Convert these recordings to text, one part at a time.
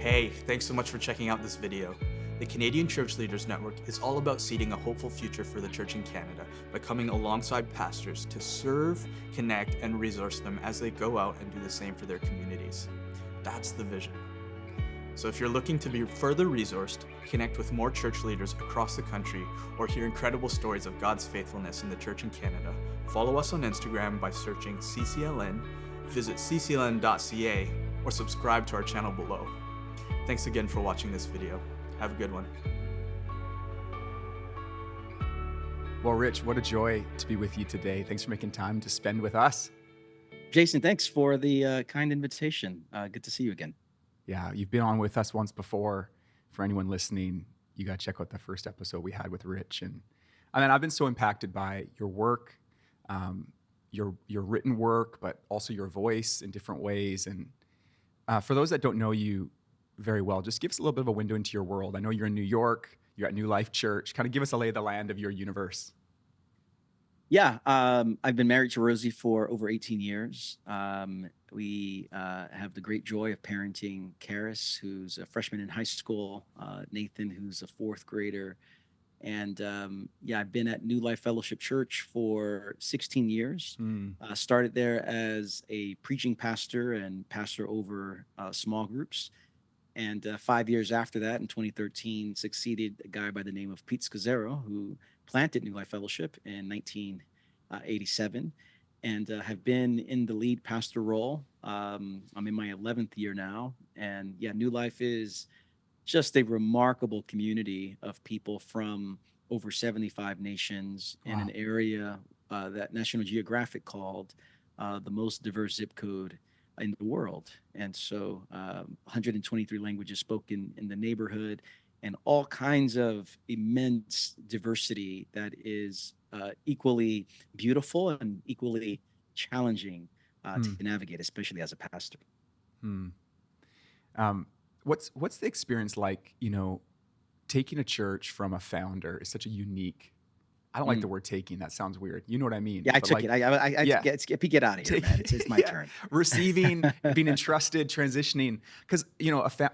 Hey, thanks so much for checking out this video. The Canadian Church Leaders Network is all about seeding a hopeful future for the church in Canada by coming alongside pastors to serve, connect, and resource them as they go out and do the same for their communities. That's the vision. So if you're looking to be further resourced, connect with more church leaders across the country, or hear incredible stories of God's faithfulness in the church in Canada, follow us on Instagram by searching CCLN, visit ccln.ca, or subscribe to our channel below. Thanks again for watching this video. Have a good one. Well, Rich, what a joy to be with you today. Thanks for making time to spend with us. Jason, thanks for the kind invitation. Good to see you again. Yeah, you've been on with us once before. For anyone listening, you got to check out the first episode we had with Rich. And I mean, I've been so impacted by your work, your written work, but also your voice in different ways. And for those that don't know you very well, just give us a little bit of a window into your world. I know you're in New York, you're at New Life Church. Kind of give us a lay of the land of your universe. Yeah, I've been married to Rosie for over 18 years. We have the great joy of parenting Karis, who's a freshman in high school, Nathan, who's a fourth grader. And yeah, I've been at New Life Fellowship Church for 16 years. Started there as a preaching pastor and pastor over small groups. And 5 years after that, in 2013, succeeded a guy by the name of Pete Scazzaro, who planted New Life Fellowship in 1987, and have been in the lead pastor role. I'm in my 11th year now. And yeah, New Life is just a remarkable community of people from over 75 nations in an area that National Geographic called the most diverse zip code in the world. And so 123 languages spoken in the neighborhood, and all kinds of immense diversity that is equally beautiful and equally challenging to navigate, especially as a pastor. What's the experience like, taking a church from a founder is such a unique, I don't like the word taking, that sounds weird. You know what I mean? Yeah, I took it. Get out of here, man. It's my turn. Receiving, being entrusted, transitioning. Because,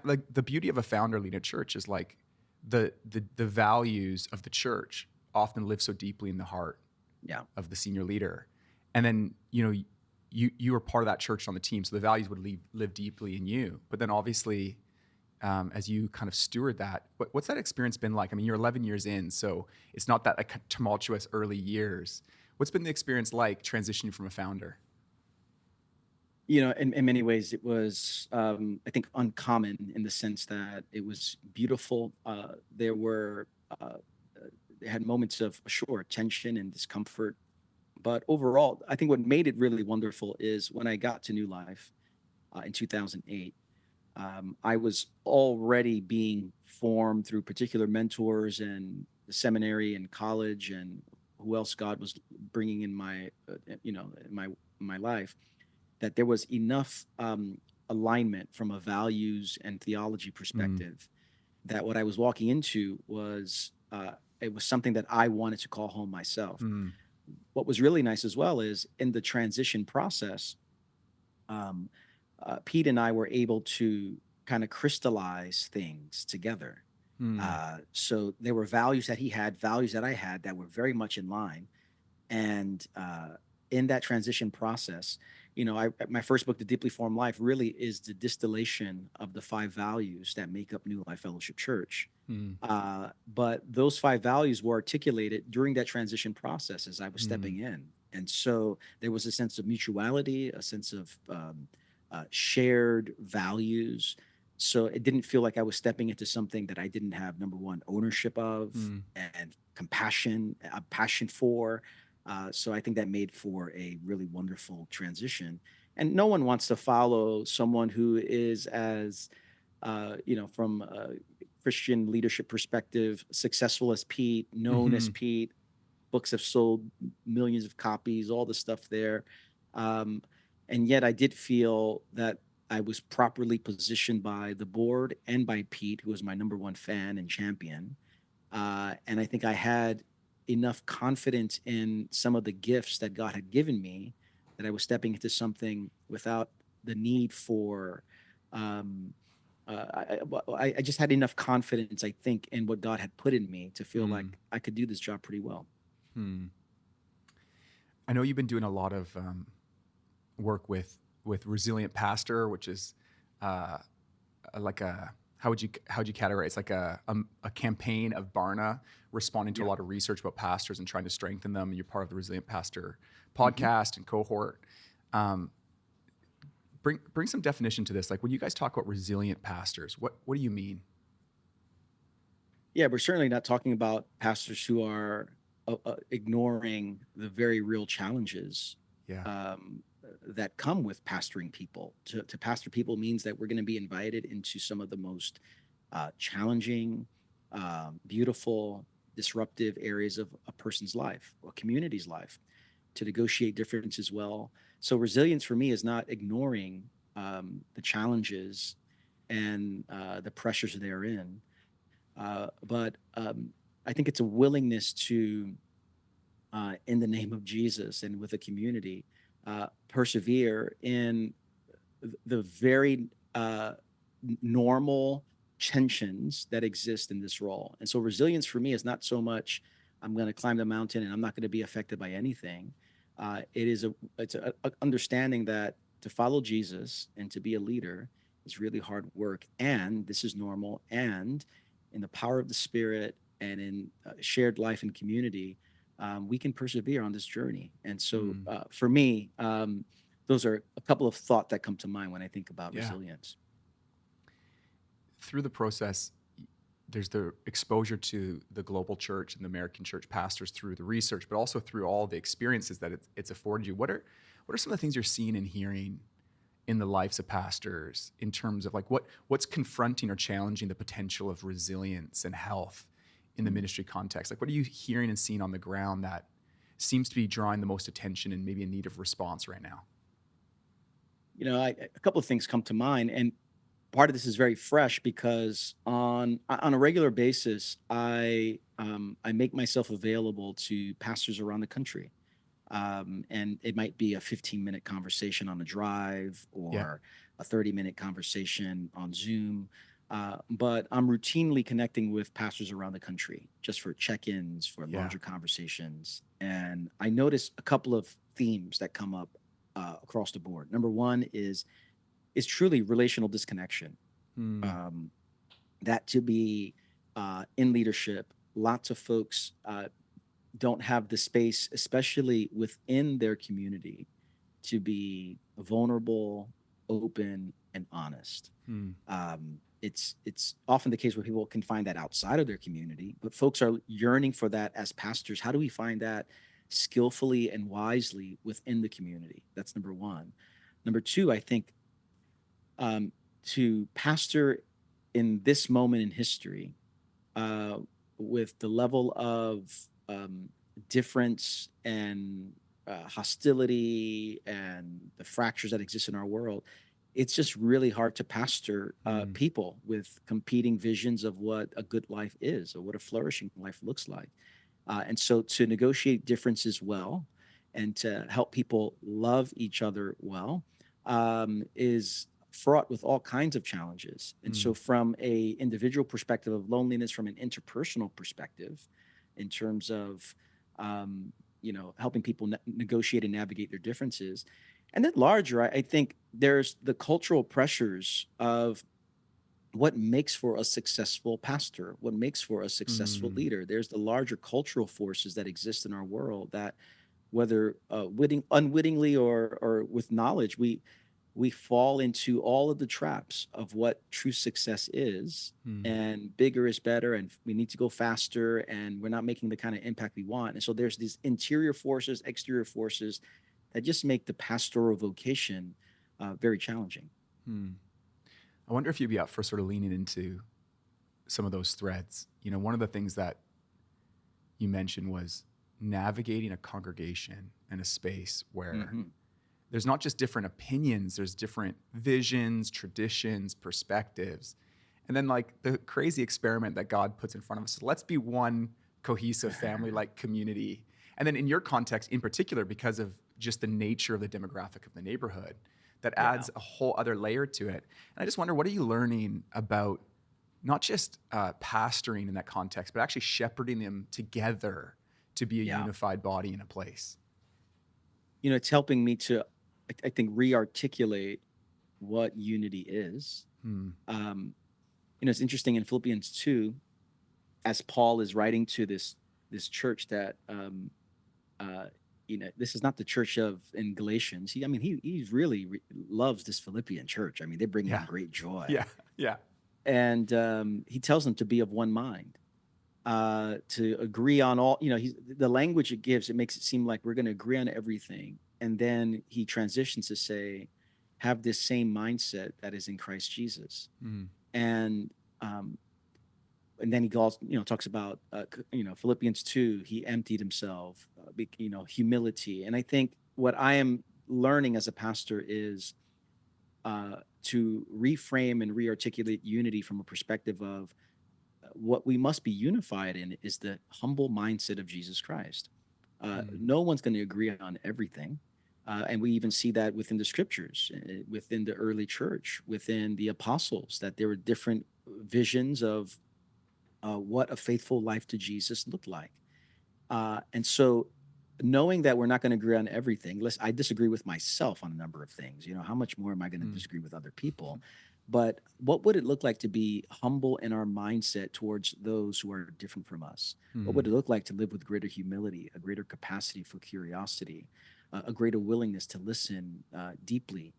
like the beauty of a founder leading a church is like the values of the church often live so deeply in the heart of the senior leader. And then, you were part of that church on the team, so the values would live deeply in you. But then obviously, as you kind of steward that, what's that experience been like? I mean, you're 11 years in, so it's not that like tumultuous early years. What's been the experience like transitioning from a founder? In many ways, it was, I think, uncommon in the sense that it was beautiful. There were, they had moments of, sure, tension and discomfort. But overall, I think what made it really wonderful is when I got to New Life in 2008, I was already being formed through particular mentors and the seminary and college and who else God was bringing in my, in my life, that there was enough alignment from a values and theology perspective that what I was walking into was, it was something that I wanted to call home myself. What was really nice as well is in the transition process, Pete and I were able to kind of crystallize things together. So there were values that he had, values that I had that were very much in line. And in that transition process, my first book, The Deeply Formed Life, really is the distillation of the 5 values that make up New Life Fellowship Church. But those 5 values were articulated during that transition process as I was stepping in. And so there was a sense of mutuality, a sense of shared values. So it didn't feel like I was stepping into something that I didn't have, number one, ownership of and compassion, a passion for. So I think that made for a really wonderful transition. And no one wants to follow someone who is as, from a Christian leadership perspective, successful as Pete, known as Pete. Books have sold millions of copies, all the stuff there. And yet I did feel that I was properly positioned by the board and by Pete, who was my number one fan and champion. And I think I had enough confidence in some of the gifts that God had given me that I was stepping into something without the need for I just had enough confidence, I think, in what God had put in me to feel like Mm. I could do this job pretty well. Hmm. I know you've been doing a lot of work with Resilient Pastor, which is like a how'd you categorize? It's like a campaign of Barna responding to a Yeah. lot of research about pastors and trying to strengthen them. And you're part of the Resilient Pastor Hmm. podcast and cohort. Um, bring some definition to this. Like when you guys talk about resilient pastors, what do you mean? Yeah, we're certainly not talking about pastors who are ignoring the very real challenges Yeah. that come with pastoring people. To pastor people means that we're going to be invited into some of the most challenging, beautiful, disruptive areas of a person's life, or a community's life, to negotiate differences well. So resilience for me is not ignoring the challenges and the pressures therein, but I think it's a willingness to, in the name of Jesus and with a community, persevere in the very normal tensions that exist in this role. And so resilience for me is not so much I'm going to climb the mountain and I'm not going to be affected by anything. It's a understanding that to follow Jesus and to be a leader is really hard work, and this is normal. And in the power of the Spirit and in shared life and community, we can persevere on this journey. And so, Mm. for me, those are a couple of thoughts that come to mind when I think about Yeah. resilience. Through the process, there's the exposure to the global church and the American church pastors through the research, but also through all the experiences that it's afforded you. What are some of the things you're seeing and hearing in the lives of pastors in terms of like what's confronting or challenging the potential of resilience and health in the Mm. ministry context? Like what are you hearing and seeing on the ground that seems to be drawing the most attention and maybe in need of response right now? A couple of things come to mind, and part of this is very fresh because on a regular basis, I make myself available to pastors around the country. And it might be a 15-minute conversation on a drive Yeah. or a 30-minute conversation on Zoom. But I'm routinely connecting with pastors around the country just for check-ins, for Yeah. larger conversations. And I notice a couple of themes that come up across the board. Number one is truly relational disconnection. Hmm. Um, that to be in leadership, lots of folks don't have the space, especially within their community, to be vulnerable, open, and honest. Hmm. It's often the case where people can find that outside of their community, but folks are yearning for that as pastors. How do we find that skillfully and wisely within the community? That's number one. Number two, I think um, to pastor in this moment in history, uh, with the level of um, difference and hostility and the fractures that exist in our world, it's just really hard to pastor Hmm. people with competing visions of what a good life is or what a flourishing life looks like. And so to negotiate differences well and to help people love each other well is fraught with all kinds of challenges. And Hmm. so from a individual perspective of loneliness, from an interpersonal perspective, in terms of helping people negotiate and navigate their differences. And then larger, I think there's the cultural pressures of what makes for a successful pastor, what makes for a successful Hmm. leader. There's the larger cultural forces that exist in our world that, whether unwittingly or with knowledge, we fall into all of the traps of what true success is. Hmm. And bigger is better, and we need to go faster, and we're not making the kind of impact we want. And so there's these interior forces, exterior forces that just make the pastoral vocation very challenging. Hmm. I wonder if you'd be up for sort of leaning into some of those threads. One of the things that you mentioned was navigating a congregation and a space where Hmm. there's not just different opinions, there's different visions, traditions, perspectives. And then like the crazy experiment that God puts in front of us is let's be one cohesive family like community. And then in your context in particular, because of just the nature of the demographic of the neighborhood, that Yeah. adds a whole other layer to it. And I just wonder, what are you learning about not just pastoring in that context, but actually shepherding them together to be a Yeah. unified body in a place? It's helping me to, I think, re-articulate what unity is. Hmm. It's interesting in Philippians 2, as Paul is writing to this church that uh, this is not the church of in Galatians. He really loves this Philippian church. I mean, they bring him Yeah. great joy, Yeah. Yeah. and he tells them to be of one mind, to agree on all. The language it gives, it makes it seem like we're going to agree on everything, and then he transitions to say, have this same mindset that is in Christ Jesus, Hmm. and um, and then he goes, talks about, Philippians 2, he emptied himself, humility. And I think what I am learning as a pastor is to reframe and rearticulate unity from a perspective of what we must be unified in is the humble mindset of Jesus Christ. Hmm. No one's going to agree on everything. And we even see that within the scriptures, within the early church, within the apostles, that there were different visions of what a faithful life to Jesus looked like. And so, knowing that we're not going to agree on everything, I disagree with myself on a number of things. How much more am I going to Hmm. disagree with other people? But what would it look like to be humble in our mindset towards those who are different from us? What Hmm. would it look like to live with greater humility, a greater capacity for curiosity, a greater willingness to listen deeply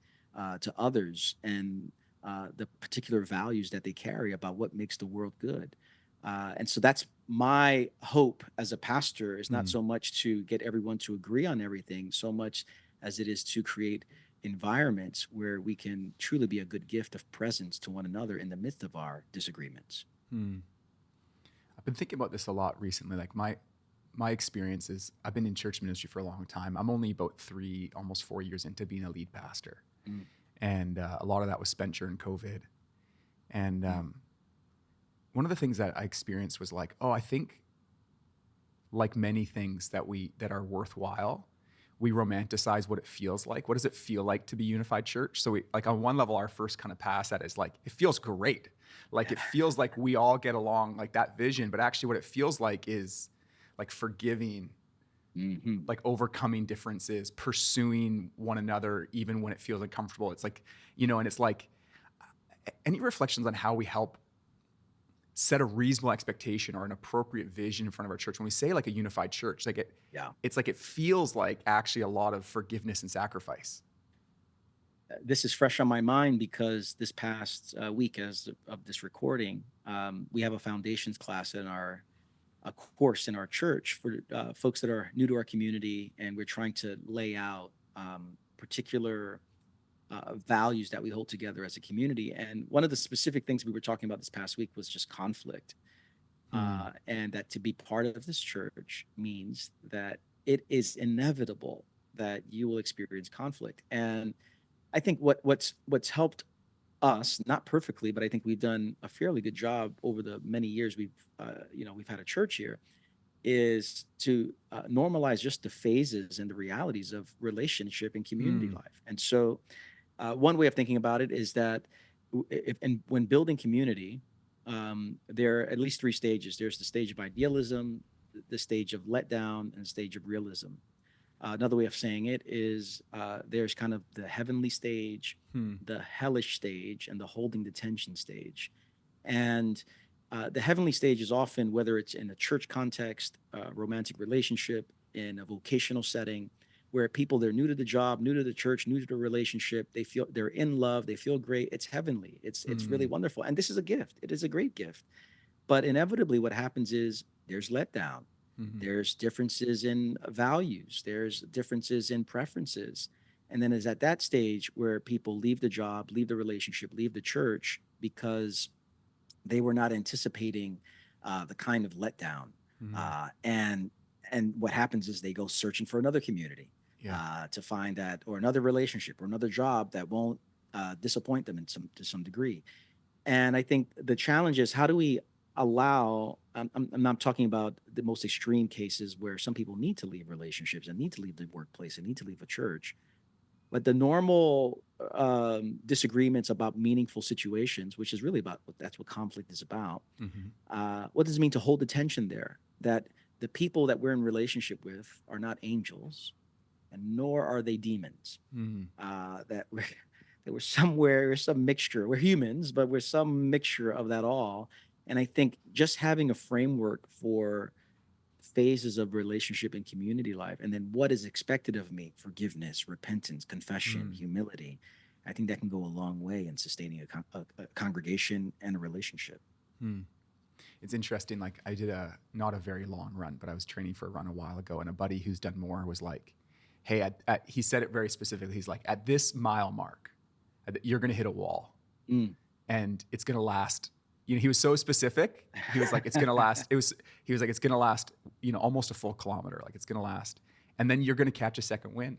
to others and the particular values that they carry about what makes the world good? And so that's my hope as a pastor, is not Hmm. so much to get everyone to agree on everything, so much as it is to create environments where we can truly be a good gift of presence to one another in the midst of our disagreements. Hmm. I've been thinking about this a lot recently. Like my experience is, I've been in church ministry for a long time. I'm only about 3, almost 4 years into being a lead pastor, Mm, and a lot of that was spent during COVID. And mm, one of the things that I experienced was like, oh, I think, like many things that are worthwhile, we romanticize what it feels like. What does it feel like to be unified church? So we, like, on one level, our first kind of pass at it is like, it feels great. Like, it feels like we all get along, like that vision. But actually what it feels like is like forgiving, mhm. like overcoming differences, pursuing one another, even when it feels uncomfortable. It's like, and it's like, any reflections on how we help set a reasonable expectation or an appropriate vision in front of our church when we say like a unified church? Like Yeah. it's like, it feels like actually a lot of forgiveness and sacrifice. This is fresh on my mind because this past week, of this recording, we have a foundations class in our a course in our church for folks that are new to our community, and we're trying to lay out particular values that we hold together as a community. And one of the specific things we were talking about this past week was just conflict, Hmm. and that to be part of this church means that it is inevitable that you will experience conflict. And I think what's helped us, not perfectly, but I think we've done a fairly good job over the many years we've had a church here, is to normalize just the phases and the realities of relationship and community Hmm. life. And so, one way of thinking about it is that when building community, there are at least three stages. There's the stage of idealism, the stage of letdown, and the stage of realism. Another way of saying it is, there's kind of the heavenly stage, Hmm. the hellish stage, and the holding the tension stage. And the heavenly stage is often, whether it's in a church context, a romantic relationship, in a vocational setting, where people, they're new to the job, new to the church, new to the relationship, they feel they're in love, they feel great. It's heavenly. It's really Hmm. wonderful, and this is a gift. It is a great gift. But inevitably, what happens is there's letdown. Hmm. There's differences in values. There's differences in preferences. And then it's at that stage where people leave the job, leave the relationship, leave the church because they were not anticipating the kind of letdown. Hmm. And what happens is they go searching for another community Yeah. to find that, or another relationship, or another job that won't disappoint them to some degree. And I think the challenge is, how do we allow, I'm not talking about the most extreme cases where some people need to leave relationships and need to leave the workplace and need to leave a church, But the normal disagreements about meaningful situations, which is really about that's what conflict is about. What does it mean to hold the tension there? That the people that we're in relationship with are not angels, and nor are they demons. That we're somewhere, we're some mixture. We're humans, but we're some mixture of that all. And I think just having a framework for phases of relationship and community life, and then what is expected of me: forgiveness, repentance, confession, humility. I think that can go a long way in sustaining a congregation and a relationship. It's interesting. Like I did not a very long run, but I was training for a run a while ago, and a buddy who's done more was like, hey, he said it very specifically. He's like, at this mile mark, you're going to hit a wall and it's going to last. You know, he was so specific. He was like, it's going to last. He was like, it's going to last, you know, almost a full kilometer. Like it's going to last. And then you're going to catch a second wind.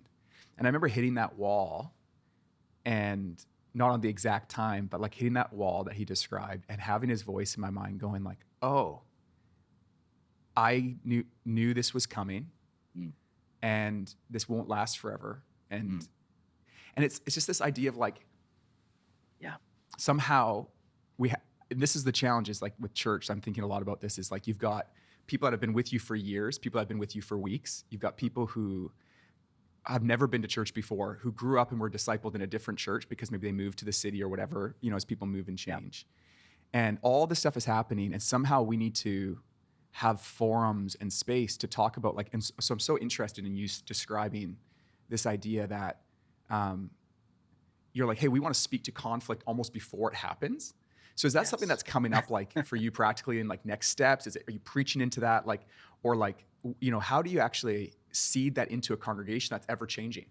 And I remember hitting that wall, and not on the exact time, but like hitting that wall that he described and having his voice in my mind going like, oh, I knew this was coming and this won't last forever. And it's just this idea of like, somehow and this is the challenge is like with church, I'm thinking a lot about this, is like you've got people that have been with you for years, people that have been with you for weeks. You've got people who have never been to church before, who grew up and were discipled in a different church because maybe they moved to the city or whatever, you know, as people move and change. And all this stuff is happening, and somehow we need to have forums and space to talk about like, and so I'm so interested in you describing this idea that you're like, hey, we want to speak to conflict almost before it happens. So is that something that's coming up like for you practically in like next steps? Are you preaching into that? Like, or like, you know, how do you actually seed that into a congregation that's ever changing?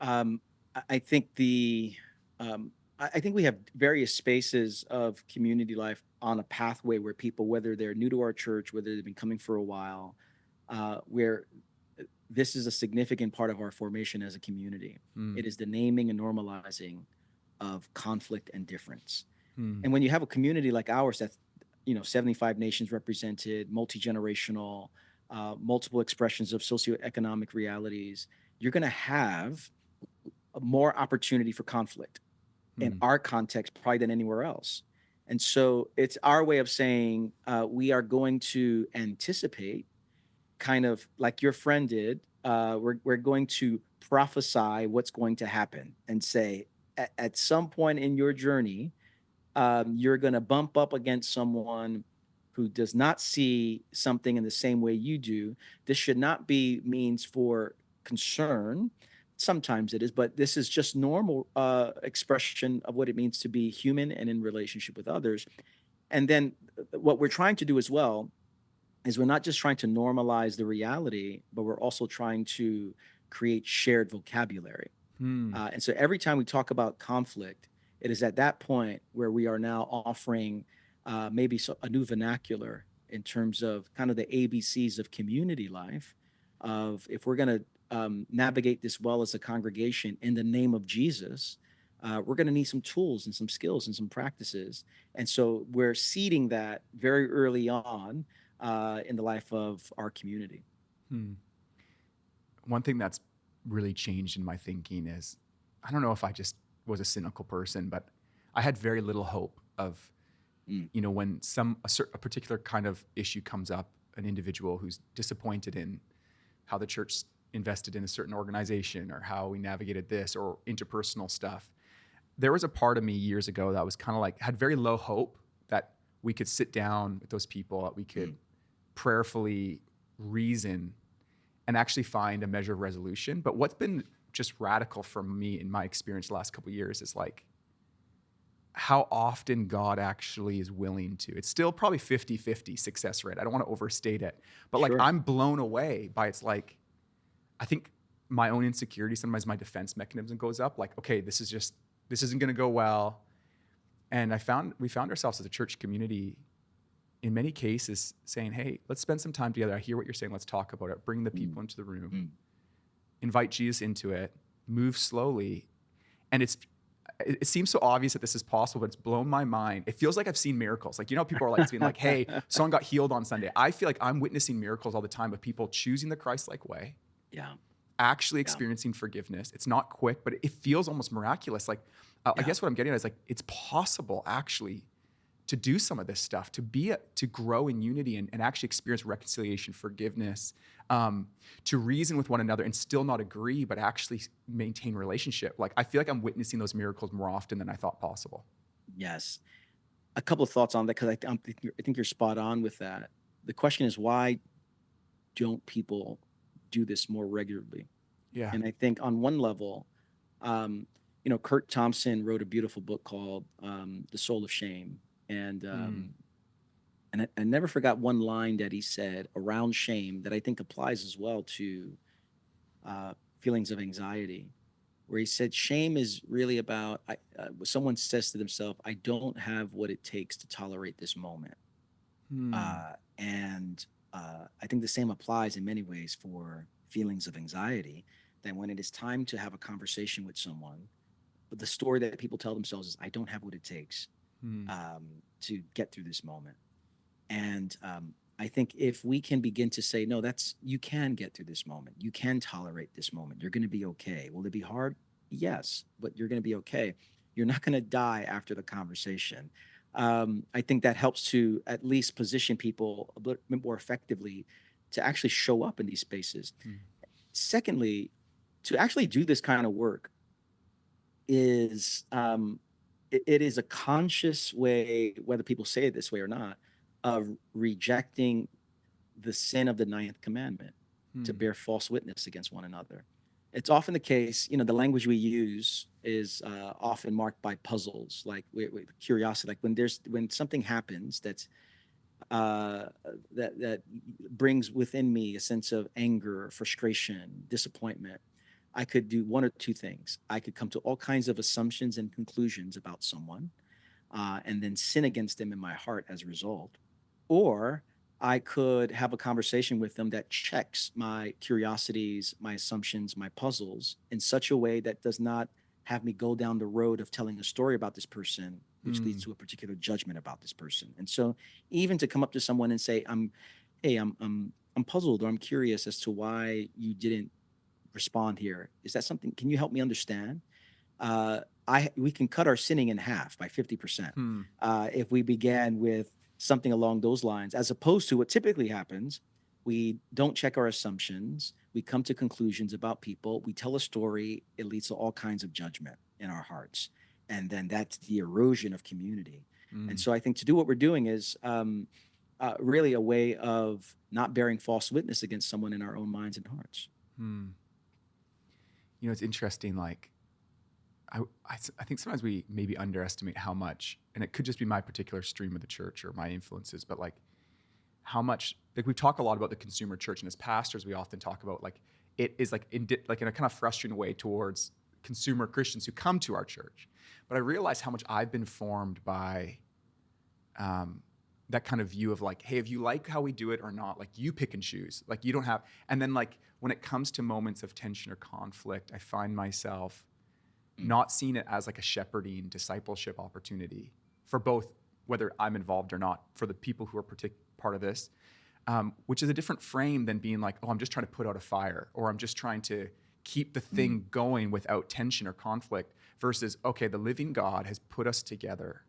I think I think we have various spaces of community life on a pathway where people, whether they're new to our church, whether they've been coming for a while, where this is a significant part of our formation as a community. It is the naming and normalizing of conflict and difference. And when you have a community like ours that's, you know, 75 nations represented, multi-generational, multiple expressions of socioeconomic realities, you're going to have more opportunity for conflict in our context probably than anywhere else. And so it's our way of saying we are going to anticipate, kind of like your friend did. We're going to prophesy what's going to happen and say, at some point in your journey, you're going to bump up against someone who does not see something in the same way you do. This should not be means for concern. Sometimes it is, but this is just normal expression of what it means to be human and in relationship with others. And then what we're trying to do as well is we're not just trying to normalize the reality, but we're also trying to create shared vocabulary. And so every time we talk about conflict, it is at that point where we are now offering maybe a new vernacular in terms of kind of the ABCs of community life, of if we're going to navigate this well as a congregation in the name of Jesus, we're going to need some tools and some skills and some practices. And so we're seeding that very early on in the life of our community. One thing that's really changed in my thinking is, I don't know if I just was a cynical person, but I had very little hope of, you know, when a particular kind of issue comes up, an individual who's disappointed in how the church invested in a certain organization or how we navigated this or interpersonal stuff. There was a part of me years ago that was kind of like, had very low hope that we could sit down with those people, that we could prayerfully reason and actually find a measure of resolution. But what's been just radical for me in my experience the last couple of years is like how often God actually is willing to. It's still probably 50-50 success rate. I don't want to overstate it, but like I'm blown away by it's like, I think my own insecurity, sometimes my defense mechanism goes up like, okay, this isn't going to go well. And we found ourselves as a church community in many cases saying, hey, let's spend some time together. I hear what you're saying. Let's talk about it. Bring the people into the room, invite Jesus into it, move slowly. And it seems so obvious that this is possible, but it's blown my mind. It feels like I've seen miracles. Like, you know, people are like being like, hey, someone got healed on Sunday. I feel like I'm witnessing miracles all the time of people choosing the Christ-like way. Yeah. actually Yeah. experiencing forgiveness. It's not quick, but it feels almost miraculous. Like, I Yeah. guess what I'm getting at is like, it's possible actually to do some of this stuff, to grow in unity and actually experience reconciliation, forgiveness, to reason with one another and still not agree, but actually maintain relationship. Like, I feel like I'm witnessing those miracles more often than I thought possible. Yes. A couple of thoughts on that, because I think you're spot on with that. The question is, why don't people do this more regularly? Yeah. And I think on one level, you know, Kurt Thompson wrote a beautiful book called "The Soul of Shame," and I never forgot one line that he said around shame that I think applies as well to feelings of anxiety, where he said shame is really about someone says to themselves, "I don't have what it takes to tolerate this moment," Hmm. and I think the same applies in many ways for feelings of anxiety. That when it is time to have a conversation with someone, but the story that people tell themselves is, "I don't have what it takes Hmm. to get through this moment." And I think if we can begin to say, no, that's, you can get through this moment. You can tolerate this moment. You're going to be okay. Will it be hard? Yes, but you're going to be okay. You're not going to die after the conversation. I think that helps to at least position people a bit more effectively to actually show up in these spaces. Hmm. Secondly, to actually do this kind of work is it is a conscious way, whether people say it this way or not, of rejecting the sin of the ninth commandment, to Hmm. bear false witness against one another. It's often the case, you know, the language we use is often marked by puzzles, like curiosity, like when something happens uh, that brings within me a sense of anger, frustration, disappointment. I could do one or two things. I could come to all kinds of assumptions and conclusions about someone, and then sin against them in my heart as a result. Or I could have a conversation with them that checks my curiosities, my assumptions, my puzzles in such a way that does not have me go down the road of telling a story about this person, which Hmm. leads to a particular judgment about this person. And so, even to come up to someone and say, hey, I'm puzzled, or I'm curious as to why you didn't respond here. Is that something? Can you help me understand? We can cut our sinning in half by 50% Hmm. if we began with something along those lines, as opposed to what typically happens. We don't check our assumptions. We come to conclusions about people. We tell a story. It leads to all kinds of judgment in our hearts. And then that's the erosion of community. And Hmm. so I think to do what we're doing is really a way of not bearing false witness against someone in our own minds and hearts. Hmm. You know, it's interesting. Like, I think sometimes we maybe underestimate how much, and it could just be my particular stream of the church or my influences, but like how much, like we talk a lot about the consumer church, and as pastors, we often talk about like it is like like in a kind of frustrating way towards consumer Christians who come to our church. But I realize how much I've been formed by um, that kind of view of like, hey, if you like how we do it or not, like you pick and choose, like you don't have. And then like when it comes to moments of tension or conflict, I find myself Mm. not seeing it as like a shepherding discipleship opportunity for both, whether I'm involved or not, for the people who are part of this, which is a different frame than being like, oh, I'm just trying to put out a fire, or I'm just trying to keep the Mm. thing going without tension or conflict, versus, okay, the living God has put us together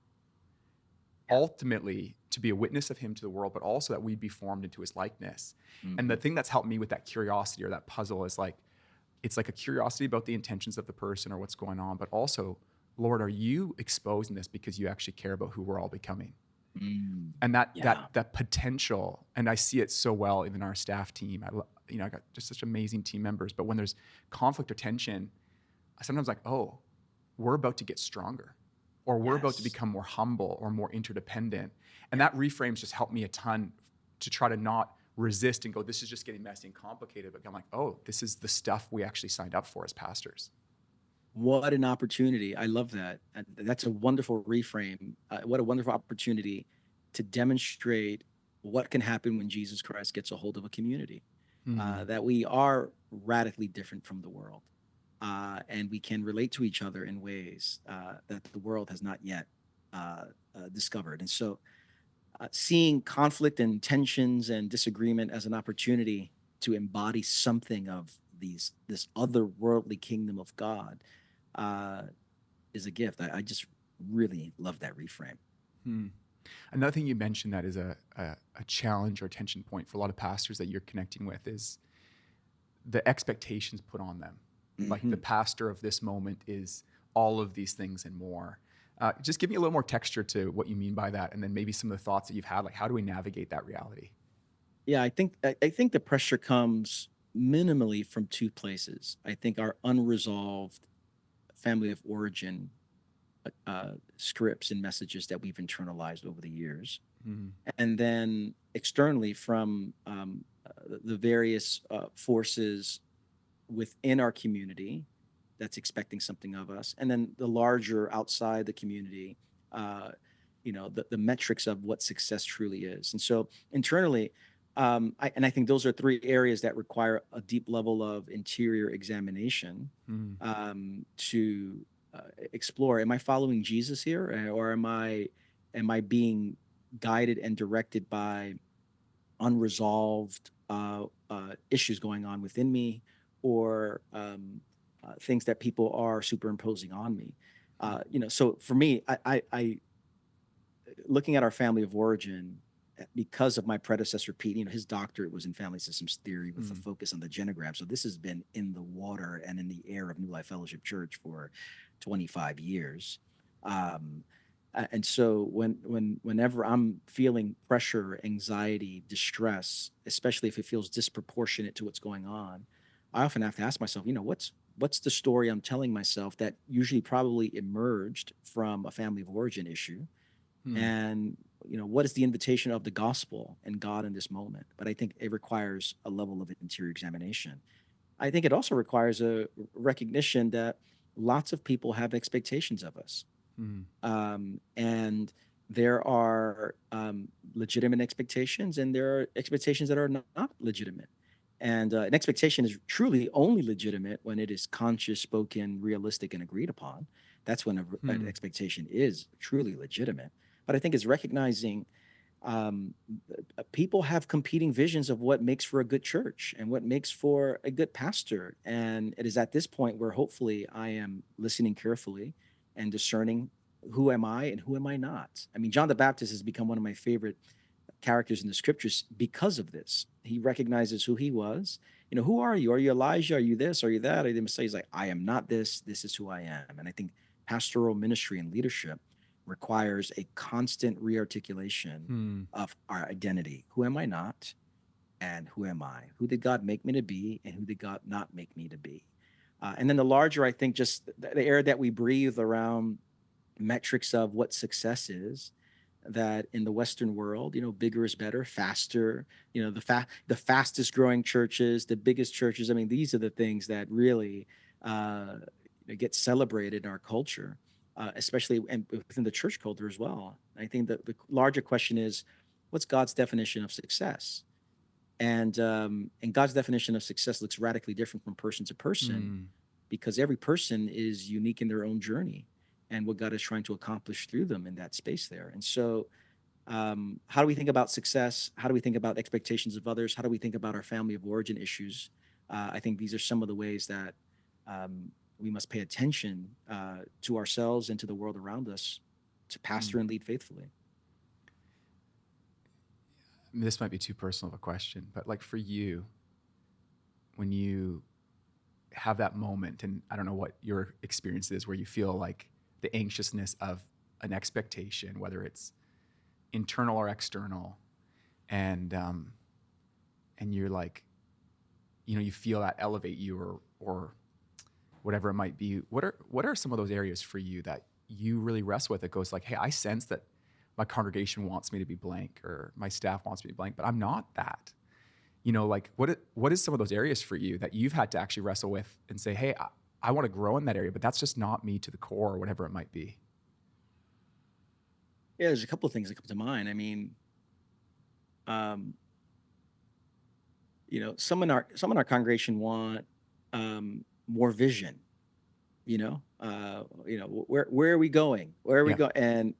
Yeah. ultimately to be a witness of him to the world, but also that we'd be formed into his likeness. And the Mhm. thing that's helped me with that curiosity or that puzzle is like, it's like a curiosity about the intentions of the person or what's going on, but also, Lord, are you exposing this because you actually care about who we're all becoming? Mm. And that Yeah. potential, and I see it so well even our staff team. I got just such amazing team members, but when there's conflict or tension, I sometimes like, oh, we're about to get stronger, or we're about to Yes. become more humble or more interdependent. And Yeah. that reframes just helped me a ton to try to not resist and go, this is just getting messy and complicated. But I'm like, oh, this is the stuff we actually signed up for as pastors. What an opportunity. I love that. And that's a wonderful reframe. What a wonderful opportunity to demonstrate what can happen when Jesus Christ gets a hold of a community. Hmm. That we are radically different from the world. And we can relate to each other in ways that the world has not yet discovered. And so, seeing conflict and tensions and disagreement as an opportunity to embody something of this otherworldly kingdom of God uh, is a gift. I just really love that reframe. Hmm. Another thing you mentioned that is a challenge or tension point for a lot of pastors that you're connecting with is the expectations put on them. Like the Hmm. pastor of this moment is all of these things and more. Just give me a little more texture to what you mean by that, and then maybe some of the thoughts that you've had. Like, how do we navigate that reality? Yeah, I think the pressure comes minimally from two places. I think our unresolved family of origin scripts and messages that we've internalized over the years, Mm-hmm. and then externally from the various forces within our community that's expecting something of us, and then the larger outside the community, uh, the metrics of what success truly is. And so internally, and I think those are three areas that require a deep level of interior examination Mm-hmm. to explore. Am I following Jesus here, or am I being guided and directed by unresolved issues going on within me, or things that people are superimposing on me? So for me, I looking at our family of origin, because of my predecessor Pete, his doctorate was in family systems theory with a Mm-hmm. focus on the genogram. So this has been in the water and in the air of New Life Fellowship Church for 25 years. Um, and so whenever I'm feeling pressure, anxiety, distress, especially if it feels disproportionate to what's going on, I often have to ask myself, what's the story I'm telling myself that usually probably emerged from a family of origin issue, Mm-hmm. and what is the invitation of the gospel and God in this moment? But I think it requires a level of interior examination. I think it also requires a recognition that lots of people have expectations of us, Mm-hmm. and there are legitimate expectations, and there are expectations that are not legitimate. And an expectation is truly only legitimate when it is conscious, spoken, realistic, and agreed upon. That's when an Mm-hmm. expectation is truly legitimate. But I think it's recognizing um, people have competing visions of what makes for a good church and what makes for a good pastor. And it is at this point where hopefully I am listening carefully and discerning, who am I and who am I not? I mean, John the Baptist has become one of my favorite characters in the scriptures because of this. He recognizes who he was. Who are you? Are you Elijah? Are you this? Are you that? Are you the Messiah? He's like, I am not this. This is who I am. And I think pastoral ministry and leadership requires a constant rearticulation Mm-hmm. of our identity. Who am I not? And who am I? Who did God make me to be? And who did God not make me to be? And then the larger, I think, just the air that we breathe around metrics of what success is, that in the Western world, bigger is better, faster, the fastest growing churches, the biggest churches. I mean, these are the things that really uh, get celebrated in our culture, especially and within the church culture as well. I think that the larger question is, what's God's definition of success? And God's definition of success looks radically different from person to person, Mm-hmm. because every person is unique in their own journey and what God is trying to accomplish through them in that space there. And so, how do we think about success? How do we think about expectations of others? How do we think about our family of origin issues? I think these are some of the ways that we must pay attention to ourselves and to the world around us to pastor and lead faithfully. This might be too personal of a question, but like for you, when you have that moment, and I don't know what your experience is, where you feel like the anxiousness of an expectation, whether it's internal or external, and you're like, you feel that elevate you, or whatever it might be. What are some of those areas for you that you really wrestle with? It goes like, hey, I sense that my congregation wants me to be blank, or my staff wants me to be blank, but I'm not that. Like what is some of those areas for you that you've had to actually wrestle with and say, hey, I want to grow in that area, but that's just not me to the core, or whatever it might be. Yeah, there's a couple of things that come to mind. I mean, um, some in our congregation want more vision. Where are we going? Where are we Yeah. going?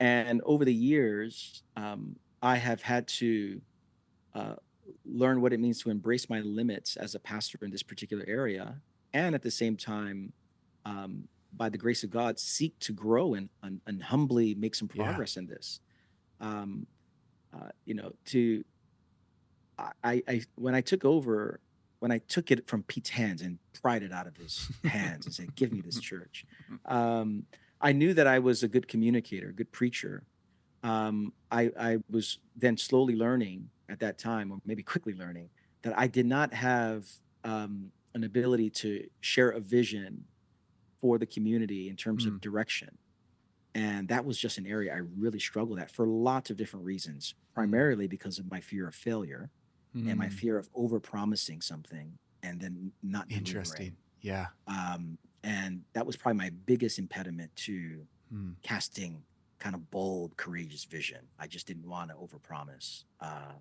And over the years, I have had to uh, learn what it means to embrace my limits as a pastor in this particular area, and at the same time, um, by the grace of God, seek to grow and humbly make some Yeah. progress in this. Um, to I when I took over, when I took it from Pete's hands and pried it out of his hands and said, "Give me this church," um, I knew that I was a good communicator, good preacher. I was then slowly learning at that time, or maybe quickly learning, that I did not have an ability to share a vision for the community in terms of Mm, direction. And that was just an area I really struggled at for lots of different reasons, mm, primarily because of my fear of failure and my mm. fear of overpromising something and then not delivering. Interesting. Yeah. And that was probably my biggest impediment to Mm, casting kind of bold, courageous vision. I just didn't want to overpromise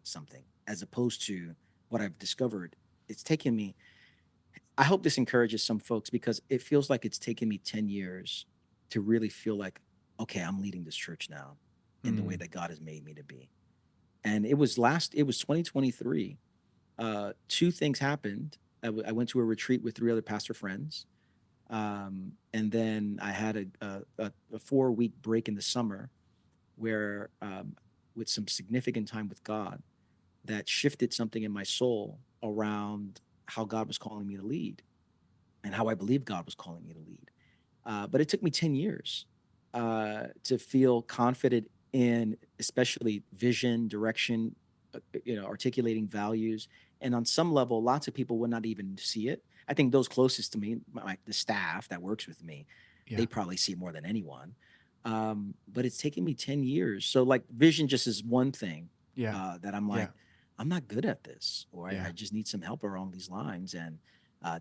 something, as opposed to what I've discovered. It's taken me, I hope this encourages some folks, because it feels like it's taken me 10 years to really feel like, okay, I'm leading this church now in the way mm, that God has made me to be. And it was 2023. Two things happened. I went to a retreat with three other pastor friends. And then I had a 4-week break in the summer where, with some significant time with God, that shifted something in my soul around how God was calling me to lead and how I believe God was calling me to lead. But it took me 10 years to feel confident in, especially vision, direction, articulating values. And on some level, lots of people would not even see it. I think those closest to me, the staff that works with me, yeah. they probably see it more than anyone. But it's taken me 10 years. So, like, vision just is one thing Yeah. that I'm Yeah. like, I'm not good at this, or Yeah. I just need some help along these lines. And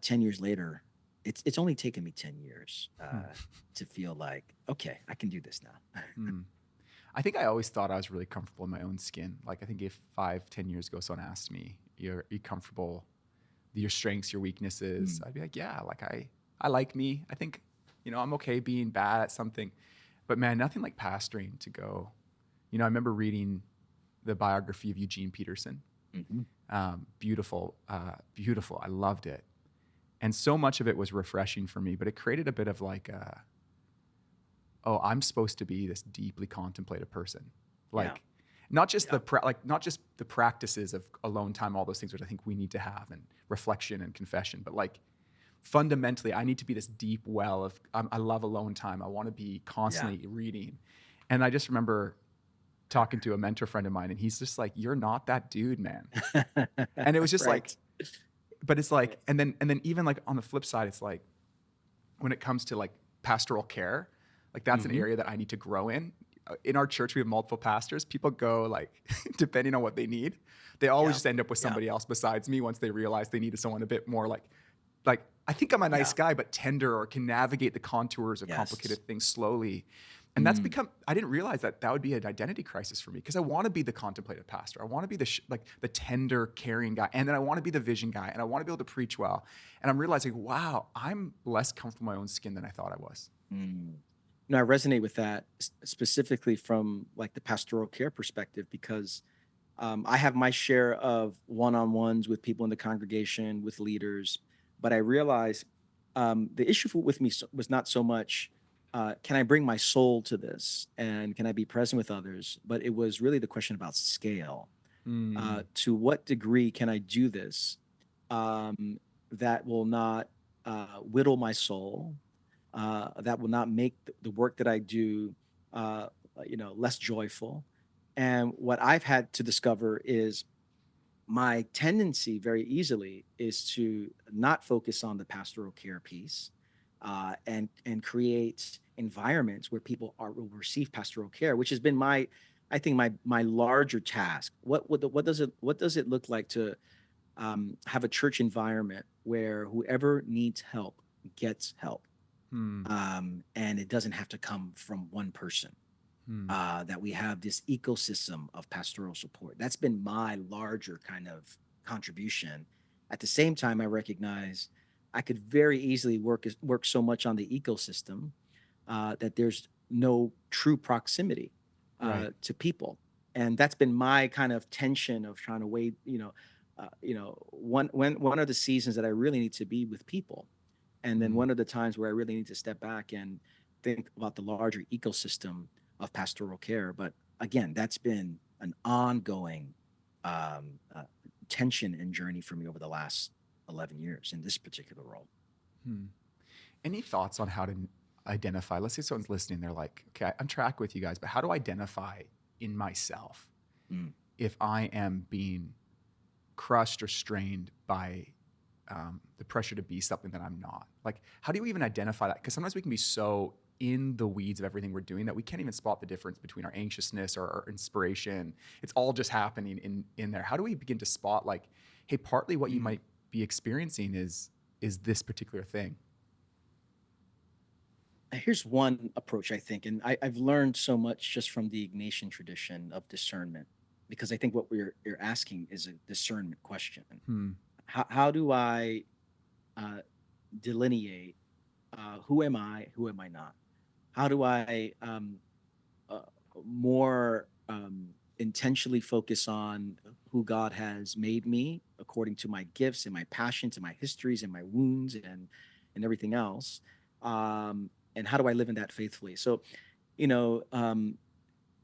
10 years later, it's only taken me 10 years Hmm. to feel like, okay, I can do this now. Hmm. I think I always thought I was really comfortable in my own skin. Like I think if 5, 10 years ago someone asked me, are you comfortable with your strengths, your weaknesses? Mm, I'd be like, yeah, like I like me. I think, I'm okay being bad at something. But man, nothing like pastoring to go. I remember reading the biography of Eugene Peterson. mhm. Beautiful, beautiful. I loved it. And so much of it was refreshing for me, but it created a bit of like oh, I'm supposed to be this deeply contemplative person. Yeah, Like not just yeah, not just the practices of alone time, all those things which I think we need to have, and reflection and confession, but like fundamentally, I need to be this deep well of I love alone time. I want to be yeah. constantly reading. And I just remember talking to a mentor friend of mine, and he's just like, "You're not that dude, man." And it was just like, Right. but it's Right. like, and then even like on the flip side, it's like when it comes to like pastoral care, like that's an Hmm. area that I need to grow in. In our church, we have multiple pastors. People go like, depending on what they need, they always Yeah, just end up with yeah, somebody else besides me once they realize they needed someone a bit more like I think I'm a nice yeah. guy, but tender, or can navigate the contours of Yes. complicated things slowly. And that's Mm, become, I didn't realize that that would be an identity crisis for me, because I want to be the contemplative pastor. I want to be like the tender, caring guy. And then I want to be the vision guy, and I want to be able to preach well. And I'm realizing, wow, I'm less comfortable in my own skin than I thought I was. mm. I resonate with that, specifically from like the pastoral care perspective, because I have my share of one-on-ones with people in the congregation, with leaders, but I realize the issue with me was not so much, can I bring my soul to this and can I be present with others, but it was really the question about scale. Mm, To what degree can I do this um, that will not whittle my soul, that will not make the work that I do, less joyful. And what I've had to discover is my tendency very easily is to not focus on the pastoral care piece, and create environments where people will receive pastoral care, which has been I think my larger task. What does it look like to have a church environment where whoever needs help gets help, mm, and it doesn't have to come from one person, mm, that we have this ecosystem of pastoral support. That's been my larger kind of contribution. At the same time, I recognize I could very easily work so much on the ecosystem that there's no true proximity right. to people, and that's been my kind of tension of trying to weigh. one of the seasons that I really need to be with people, and then Mm. one of the times where I really need to step back and think about the larger ecosystem of pastoral care. But again, that's been an ongoing um, uh, tension and journey for me over the last 11 years in this particular role. Hmm. Any thoughts on how to identify? Let's say someone's listening, they're like, okay, I'm tracking with you guys, but how do I identify in myself Mm. if I am being crushed or strained by the pressure to be something that I'm not? Like, how do you even identify that? Because sometimes we can be so in the weeds of everything we're doing that we can't even spot the difference between our anxiousness or our inspiration. It's all just happening in there. How do we begin to spot, like, hey, partly what you Mm. might be experiencing is this particular thing? Here's one approach, I think, and I've learned so much just from the Ignatian tradition of discernment, because I think what you're asking is a discernment question. Hmm. How do I uh, delineate who am I, who am I not? How do I uh, more intentionally focus on who God has made me according to my gifts and my passions and my histories and my wounds and everything else? And how do I live in that faithfully? So, you know,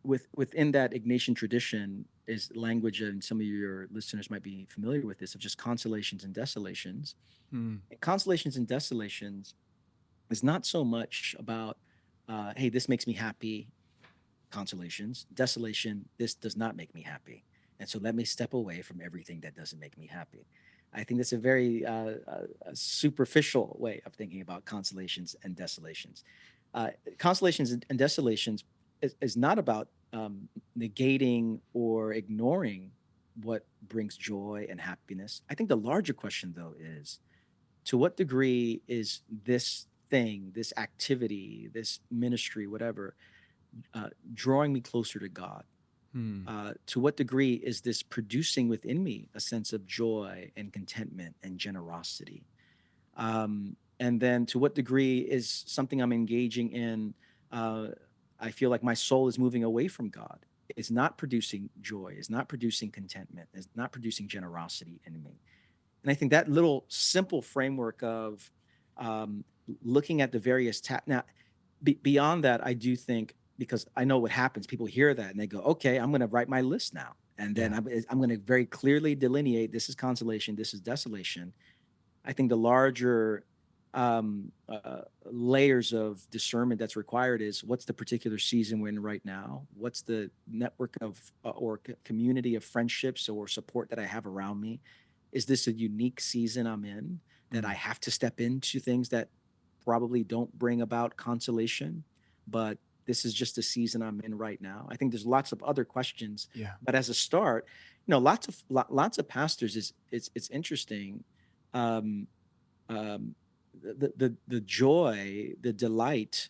within that Ignatian tradition is language, and some of your listeners might be familiar with this, of just consolations and desolations. Hmm. And consolations and desolations is not so much about, hey, this makes me happy, consolations. Desolation, this does not make me happy. And so let me step away from everything that doesn't make me happy. I think that's a very superficial way of thinking about consolations and desolations. Consolations and desolations is not about negating or ignoring what brings joy and happiness. I think the larger question, though, is to what degree is this thing, this activity, this ministry, whatever, drawing me closer to God? Hmm. To what degree is this producing within me a sense of joy and contentment and generosity? And then to what degree is something I'm engaging in, uh, I feel like my soul is moving away from God? It's not producing joy, it's not producing contentment, it's not producing generosity in me. And I think that little simple framework of um, looking at the various now, beyond that, I do think, because I know what happens, people hear that and they go, okay, I'm going to write my list now. And then Yeah. I'm going to very clearly delineate, this is consolation, this is desolation. I think the larger layers of discernment that's required is, what's the particular season we're in right now? What's the network of or community of friendships or support that I have around me? Is this a unique season I'm in that Hmm. I have to step into things that probably don't bring about consolation, but this is just the season I'm in right now? I think there's lots of other questions, Yeah. but as a start, lots of pastors is it's interesting. Um, um, the joy, the delight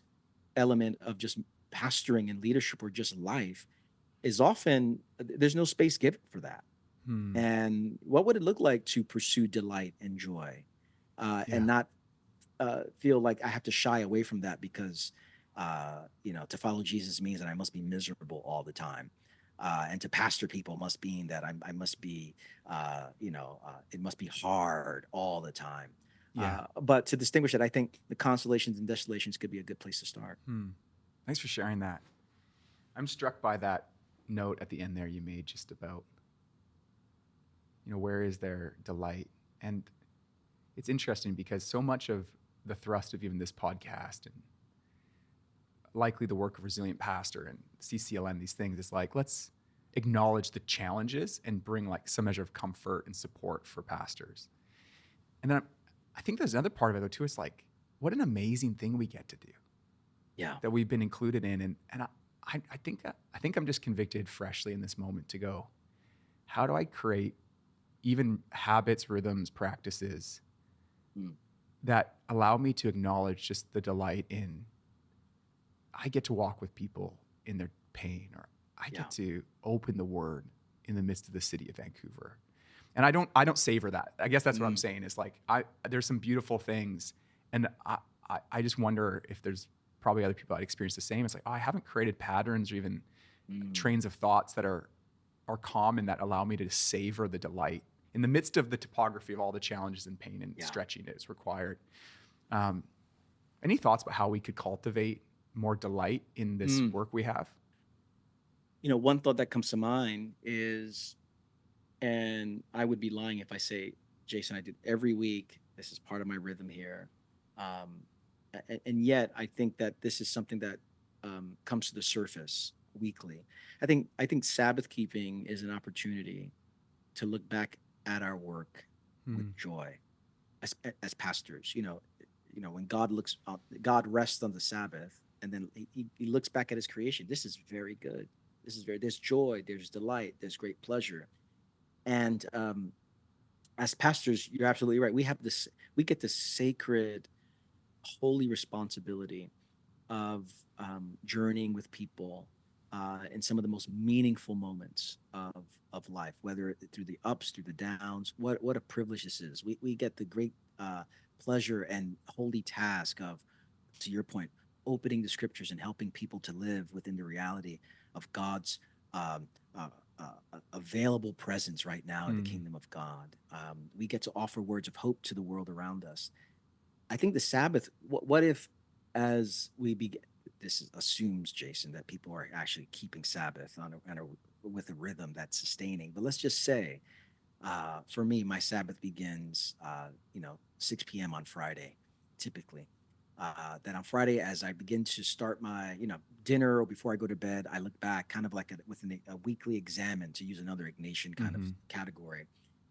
element of just pastoring and leadership or just life is often, there's no space given for that. Hmm. And what would it look like to pursue delight and joy, Yeah. and not feel like I have to shy away from that because, to follow Jesus means that I must be miserable all the time. And to pastor people must mean that I must be, it must be hard all the time. Yeah. But to distinguish it, I think the consolations and desolations could be a good place to start. Hmm. Thanks for sharing that. I'm struck by that note at the end there you made, just about, where is their delight? And it's interesting because so much of the thrust of even this podcast and likely the work of Resilient Pastor and CCLN, these things, is like, let's acknowledge the challenges and bring like some measure of comfort and support for pastors. And then I think there's another part of it though too. It's like, what an amazing thing we get to do, Yeah. that we've been included in. And I think I'm just convicted freshly in this moment to go, how do I create even habits, rhythms, practices Mm. that allow me to acknowledge just the delight in, I get to walk with people in their pain, or I Yeah. get to open the word in the midst of the city of Vancouver. And I don't savor that. I guess that's what I'm Mm. saying, is like, there's some beautiful things. And I just wonder if there's probably other people that experience the same. It's like, I haven't created patterns or even Mm. trains of thoughts that are common, that allow me to savor the delight in the midst of the topography of all the challenges and pain and Yeah. stretching that is required. Any thoughts about how we could cultivate more delight in this work we have? One thought that comes to mind is, and I would be lying if I say, Jason, I do every week. This is part of my rhythm here. And yet I think that this is something that comes to the surface weekly. I think Sabbath keeping is an opportunity to look back at our work with joy as pastors. When God rests on the Sabbath, and then he looks back at his creation. This is very good. There's joy, there's delight, there's great pleasure. And as pastors, you're absolutely right. We get this sacred, holy responsibility of journeying with people in some of the most meaningful moments of life, whether through the ups, through the downs. What a privilege this is. We get the great pleasure and holy task of, to your point, opening the scriptures and helping people to live within the reality of God's um, uh, available presence right now in the kingdom of God. We get to offer words of hope to the world around us. I think the Sabbath. What if, as we begin, assumes, Jason, that people are actually keeping Sabbath with a rhythm that's sustaining. But let's just say, for me, my Sabbath begins, 6 p.m. on Friday, typically. That on Friday, as I begin to start my, dinner or before I go to bed, I look back, kind of like within a weekly examine, to use another Ignatian kind of category,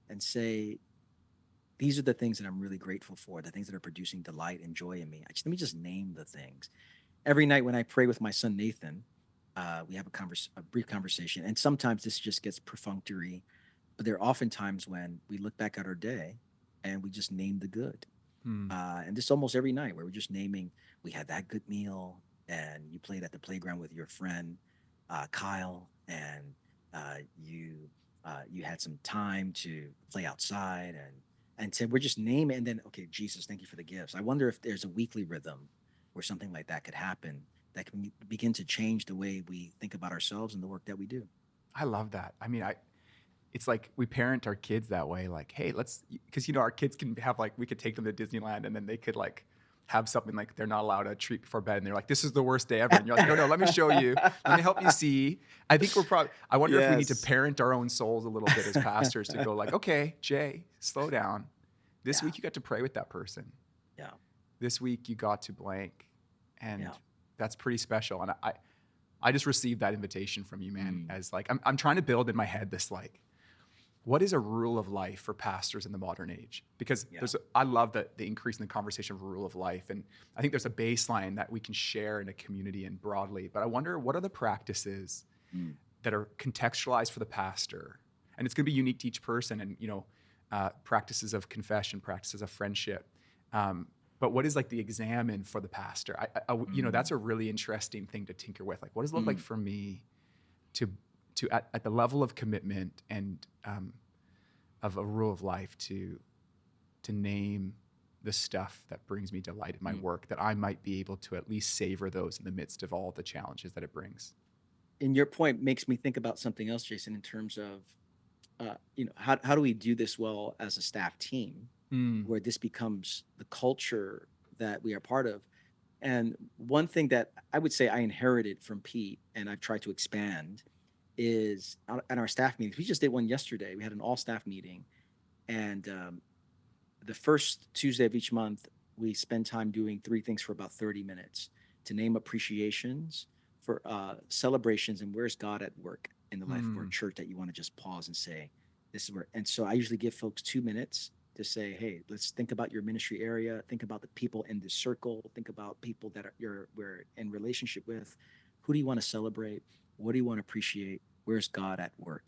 and say, these are the things that I'm really grateful for, the things that are producing delight and joy in me. Let me just name the things. Every night when I pray with my son Nathan, we have a brief conversation, and sometimes this just gets perfunctory, but there are often times when we look back at our day and we just name the good. And this almost every night, where we're just naming, we had that good meal, and you played at the playground with your friend Kyle, and you had some time to play outside, and so we're just naming, and then, okay, Jesus, thank you for the gifts. I wonder if there's a weekly rhythm where something like that could happen, that can begin to change the way we think about ourselves and the work that we do. I love that. I mean, it's like we parent our kids that way. Like, hey, because our kids can have, like, we could take them to Disneyland, and then they could, like, have something like they're not allowed a treat before bed, and they're like, this is the worst day ever. And you're like, no, let me show you. Let me help you see. I think I wonder if we need to Yes. parent our own souls a little bit as pastors, to go like, okay, Jay, slow down. This Yeah. week you got to pray with that person. Yeah. This week you got to blank. And Yeah. that's pretty special. And I just received that invitation from you, man, as like, I'm trying to build in my head this, like, what is a rule of life for pastors in the modern age? Because I love the increase in the conversation of rule of life. And I think there's a baseline that we can share in a community and broadly. But I wonder, what are the practices that are contextualized for the pastor? And it's going to be unique to each person, and, practices of confession, practices of friendship. But what is, like, the examine for the pastor? That's a really interesting thing to tinker with. Like, what does it look like for me to at the level of commitment and of a rule of life to name the stuff that brings me delight in my work, that I might be able to at least savor those in the midst of all the challenges that it brings. And your point makes me think about something else, Jason, in terms of, how do we do this well as a staff team, where this becomes the culture that we are part of. And one thing that I would say I inherited from Pete, and I've tried to expand, is at our staff meetings. We just did one yesterday. We had an all staff meeting, and the first Tuesday of each month, we spend time doing three things for about 30 minutes to name appreciations for celebrations, and where's God at work in the life of our church, that you want to just pause and say, this is where. And so I usually give folks 2 minutes to say, hey, let's think about your ministry area, think about the people in this circle, think about people that we're in relationship with. Who do you want to celebrate? What do you want to appreciate? Where's God at work?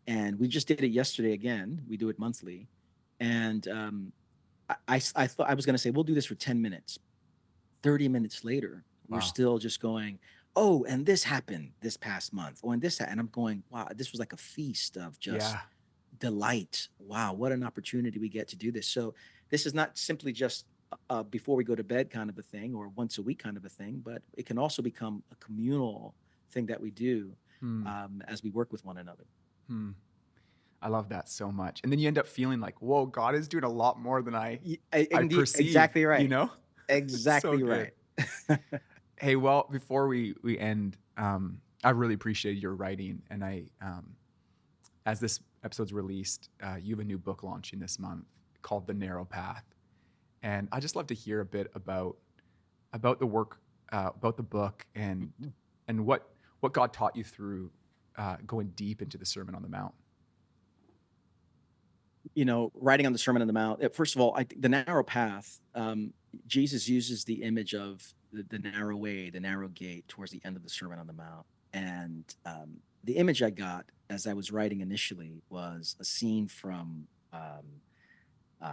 And we just did it yesterday again. We do it monthly. And I thought I was going to say, we'll do this for 10 minutes. 30 minutes later, we're still just going, oh, and this happened this past month. Oh, and this, and I'm going, wow, this was like a feast of just delight. Wow, what an opportunity we get to do this. So this is not simply just before we go to bed kind of a thing, or once a week kind of a thing, but it can also become a communal thing that we do as we work with one another. I love that so much. And then you end up feeling like, whoa, God is doing a lot more than I Indeed, perceive, exactly you right. know? So Exactly good. right. Hey, well, before we end, I really appreciate your writing, and as this episode's released, you have a new book launching this month called The Narrow Path, and I just love to hear a bit about the work, about the book, and Mhm. what God taught you through going deep into the Sermon on the Mount. Writing on the Sermon on the Mount. First of all, I think the narrow path. Jesus uses the image of the narrow way, the narrow gate, towards the end of the Sermon on the Mount. And the image I got as I was writing initially was a scene from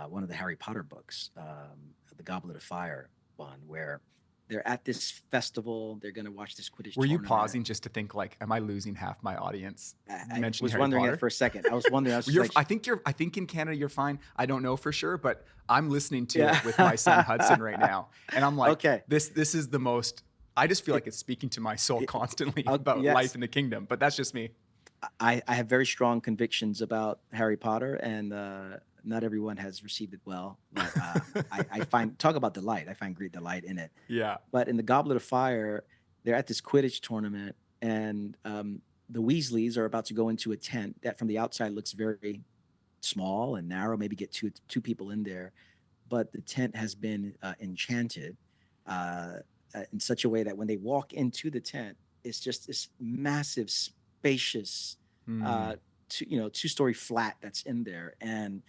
one of the Harry Potter books, the Goblet of Fire one, where they're at this festival. They're going to watch this Quidditch Were you tournament. pausing just to think like, am I losing half my audience I mentioning was Harry wondering it Potter? for a second. I was wondering. I was just You're, like, I think in Canada you're fine. I don't know for sure, but I'm listening to yeah. it with my son Hudson right now, and I'm like, Okay. this is the most. I just feel It, like it's speaking to my soul it, constantly oh, about life yes. in the kingdom. But that's just me. I have very strong convictions about Harry Potter, and not everyone has received it well. But I find talk about delight. I find great delight in it. Yeah. But in the Goblet of Fire, they're at this Quidditch tournament, and the Weasleys are about to go into a tent that, from the outside, looks very small and narrow. Maybe get two people in there, but the tent has been enchanted uh, in such a way that when they walk into the tent, it's just this massive, spacious, Hmm. uh, two-story flat that's in there. And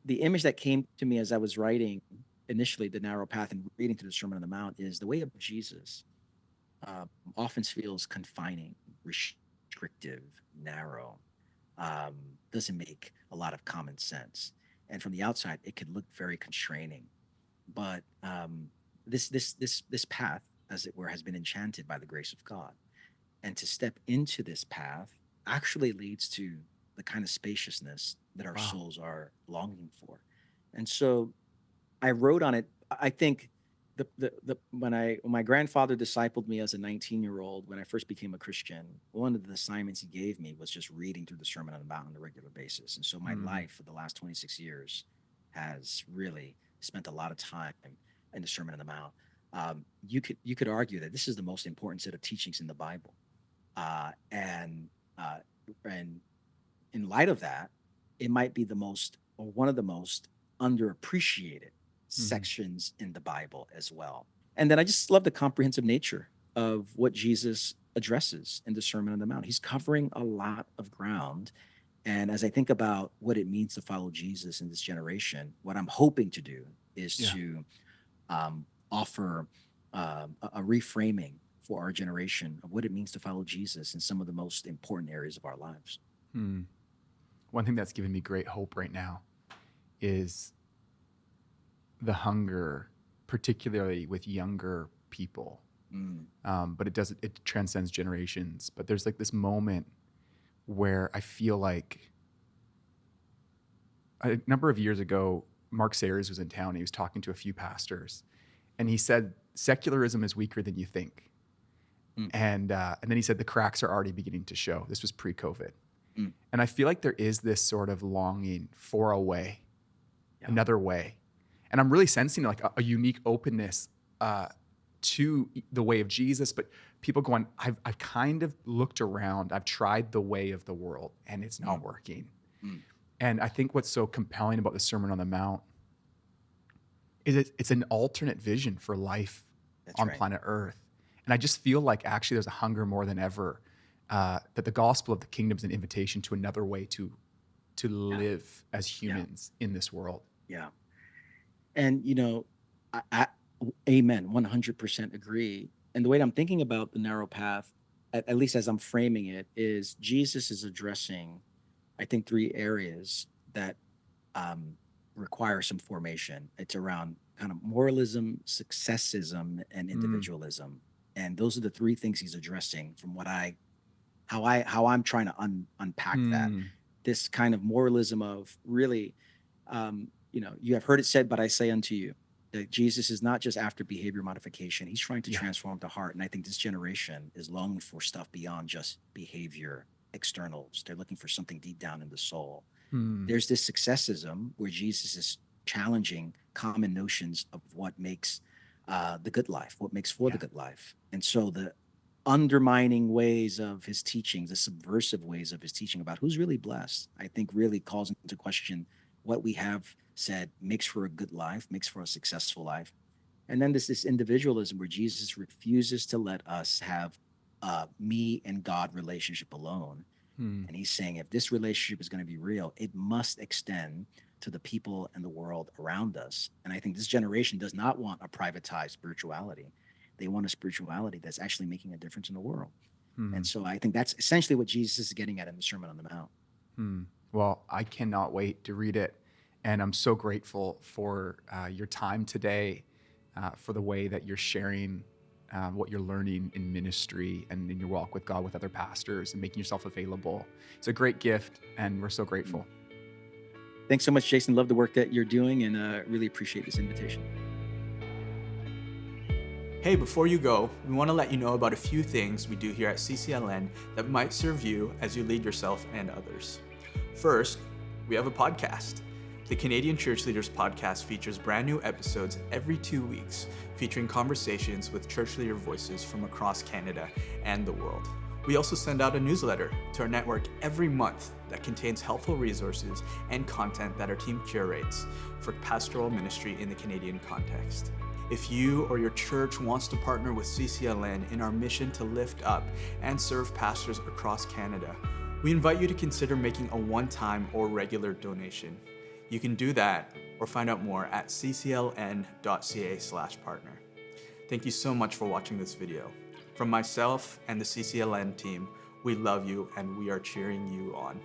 the image that came to me as I was writing initially the narrow path and reading through the Sermon on the Mount is the way of Jesus uh, often feels confining, restrictive, narrow, um, doesn't make a lot of common sense. And from the outside, it could look very constraining. But this path, as it were, has been enchanted by the grace of God. And to step into this path actually leads to the kind of spaciousness that our Wow. souls are longing for. And so I wrote on it. I think the when my grandfather discipled me as a 19-year-old when I first became a Christian, one of the assignments he gave me was just reading through the Sermon on the Mount on a regular basis. And so my Hmm. life for the last 26 years has really spent a lot of time in the Sermon on the Mount. You could argue that this is the most important set of teachings in the Bible, and uh, and in light of that, it might be the most or one of the most underappreciated Hmm. sections in the Bible as well. And then I just love the comprehensive nature of what Jesus addresses in the Sermon on the Mount. He's covering a lot of ground. And as I think about what it means to follow Jesus in this generation, what I'm hoping to do is Yeah. to offer a reframing for our generation of what it means to follow Jesus in some of the most important areas of our lives. Hmm. One thing that's given me great hope right now is the hunger, particularly with younger people. Mm, But it transcends generations. But there's like this moment where I feel like a number of years ago, Mark Sayers was in town. He was talking to a few pastors, and he said secularism is weaker than you think. mm, And then he said the cracks are already beginning to show. This was pre-COVID, mm. and I feel like there is this sort of longing for a way, Yeah. another way, and I'm really sensing like a unique openness to the way of Jesus. But people going, I've kind of looked around. I've tried the way of the world, and it's not Mm, working. mm. And I think what's so compelling about the Sermon on the Mount is it's an alternate vision for life That's on right. planet Earth. And I just feel like actually there's a hunger more than ever that the gospel of the kingdom is an invitation to another way to Yeah. live as Yeah. humans in this world. Yeah. And I amen, 100% agree. And the way I'm thinking about the narrow path, at least as I'm framing it, is Jesus is addressing, I think, three areas that um, require some formation. It's around kind of moralism, successism, and Mm, individualism. And those are the three things he's addressing from how I'm trying to unpack that. mm, This kind of moralism of really, you have heard it said, but I say unto you that Jesus is not just after behavior modification. He's trying to yeah. transform the heart. And I think this generation is longing for stuff beyond just behavior externals. They're looking for something deep down in the soul. Hmm. There's this successism where Jesus is challenging common notions of what makes the good life, what makes for the good life. And so the undermining ways of his teachings, the subversive ways of his teaching about who's really blessed, I think really calls into question what we have said makes for a good life, makes for a successful life. And then there's this individualism where Jesus refuses to let us have me and God relationship alone. Hmm. And he's saying if this relationship is going to be real, it must extend to the people and the world around us. And I think this generation does not want a privatized spirituality. They want a spirituality that's actually making a difference in the world. Hmm. And so I think that's essentially what Jesus is getting at in the Sermon on the Mount. Hmm. Well, I cannot wait to read it. And I'm so grateful for your time today, for the way that you're sharing what you're learning in ministry and in your walk with God with other pastors and making yourself available. It's a great gift, and we're so grateful. Thanks so much, Jason. Love the work that you're doing and really appreciate this invitation. Hey, before you go, we want to let you know about a few things we do here at CCLN that might serve you as you lead yourself and others. First, we have a podcast. The Canadian Church Leaders Podcast features brand new episodes every 2 weeks, featuring conversations with church leader voices from across Canada and the world. We also send out a newsletter to our network every month that contains helpful resources and content that our team curates for pastoral ministry in the Canadian context. If you or your church wants to partner with CCLN in our mission to lift up and serve pastors across Canada, we invite you to consider making a one-time or regular donation. You can do that or find out more at ccln.ca/partner. Thank you so much for watching this video. From myself and the CCLN team, we love you and we are cheering you on.